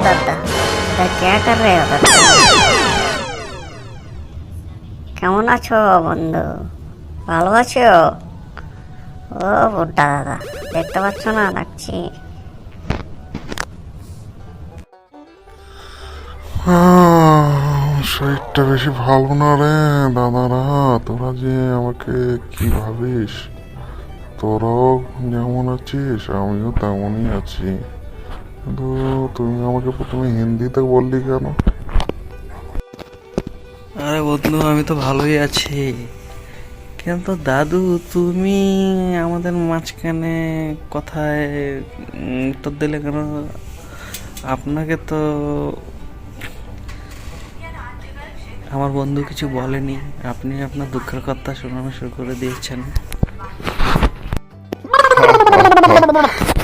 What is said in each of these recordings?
दादा এটা क्या कर रहे हो दादा? কেমন আছো বন্ধু? ভালো আছো? ও বুড্ডা দাদা, দেখতে পাচ্ছ না ডাকছি? শরীরটা বেশি ভালো না রে দাদারা। তোরা যে আমাকে কি ভাবিস? তোরাও যেমন আছিস আমিও তেমনই আছি, কিন্তু তুমি আমাকে প্রথমে হিন্দিতে বললি কেন? আরে বন্ধু, আমি তো ভালোই আছি, কিন্তু দাদু তুমি আমাদের মাঝখানে কথায় উত্তর দিলে কেন? আপনাকে তো আমার বন্ধু কিছু বলেনি, আপনি আপনার দুঃখের কথা শোনানো শুরু করে দিয়েছেন।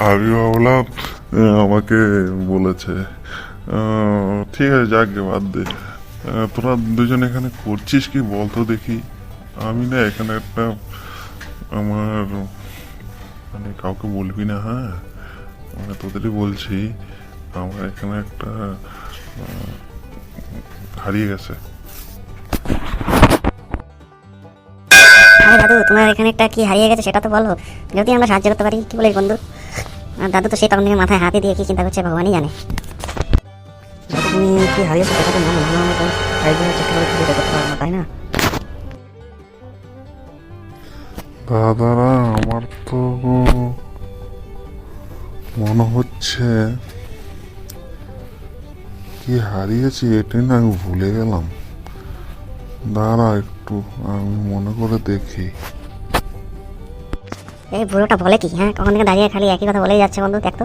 আমি ভাবলাম আমাকে বলেছে। ঠিক আছে, যাক গে, বাদ দে। তোরা দুজন এখানে করছিস কি বলতো দেখি? আমি না এখানে একটা আমার মানে কাউকে বলবি না, হ্যাঁ? মানে তোদেরই বলছি, আমার এখানে একটা হারিয়ে গেছে। আরে দাদু, তোমার এখানে একটা কি হারিয়ে গেছে সেটা তো বলো, যদি আমরা সাহায্য করতে পারি। কি বলিস বন্ধু? আর দাদু তো সেই তখন থেকে মাথায় হাতে দিয়ে কি চিন্তা করছে ভগবানই জানে। দাদু তুমি কি হারিয়েছো সেটা তো মনে মনে মতো একদিনের চেষ্টা করে খুঁজে বের করতে পারো না, তাই না? দাদারা, আমার তো মনে হচ্ছে কি হারিয়েছি এটাই না আমি ভুলে গেলাম। দাঁড়া একটু, আমি মনে করে দেখি। এই বুড়োটা বলে কি? হ্যাঁ, কখন থেকে দাঁড়িয়ে খালি একই কথা বলেই যাচ্ছে বন্ধু। দেখতো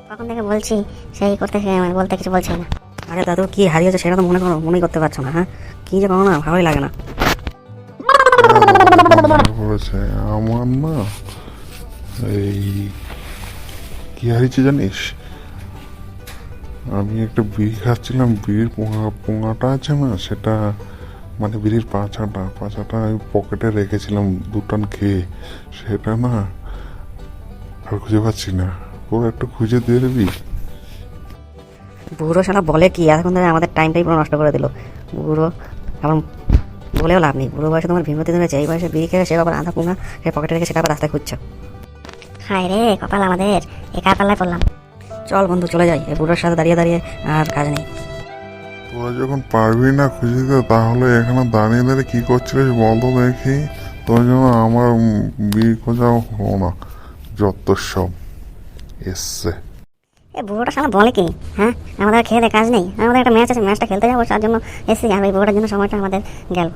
কখন থেকে বলছি, সেই করতে বলতে কিছু বলছে না। আরে দাদু, কি হারিয়েছে সেটা তো মনেই করতে পারছো না? হ্যাঁ, কি যে করো না, ভালোই লাগে না। মনে পড়েছে আমার না, এই কি হারিয়েছে জানিস? আমি একটা বিড়ি খাচ্ছিলাম, বিড়ির পোঙাটা আছে না, সেটা মানে বিড়ির পাছাটা আমি পকেটে রেখেছিলাম দুটান খেয়ে। সেটা না আর খুঁজে পাচ্ছি না। তোর একটু খুঁজে দিয়ে দিবি? বুড়ো শালা বলে কি? এতক্ষণ ধরে আমাদের টাইমটাই পুরো নষ্ট করে দিল বুড়ো। এখন বলেও লাভ নেই, বুড়ো বয়সে তোমার ভীমতি ধরেছে, এই বয়সে বিড়ি খেয়ে সে আবার আধা পুঙা সে পকেটে রেখে সেটা আবার রাস্তায় খুঁজছো। হায় রে কপাল আমাদের, একা পাল্লায় পড়লাম। চল বন্ধু চলে যাই, এই বুড়োর সাথে দাঁড়িয়ে দাঁড়িয়ে আর কাজ নেই। তোরা যখন পারবি না খুঁজে দিতে, তাহলে এখানে দাঁড়িয়ে দাঁড়িয়ে কি করছিলিস বলতো দেখি? তোর জন্য আমার বিড়ি খোঁজাও হলো না, যত সব এসছে। এ বুড়োটা শালা বলে কি? হ্যাঁ, আমাদের খেয়ে কাজ নেই, আমাদের একটা ম্যাচ আছে, ম্যাচটা খেলতে যাবো, তার জন্য এসছি। আর ওই বুড়োটার জন্য সময়টা আমাদের গেল।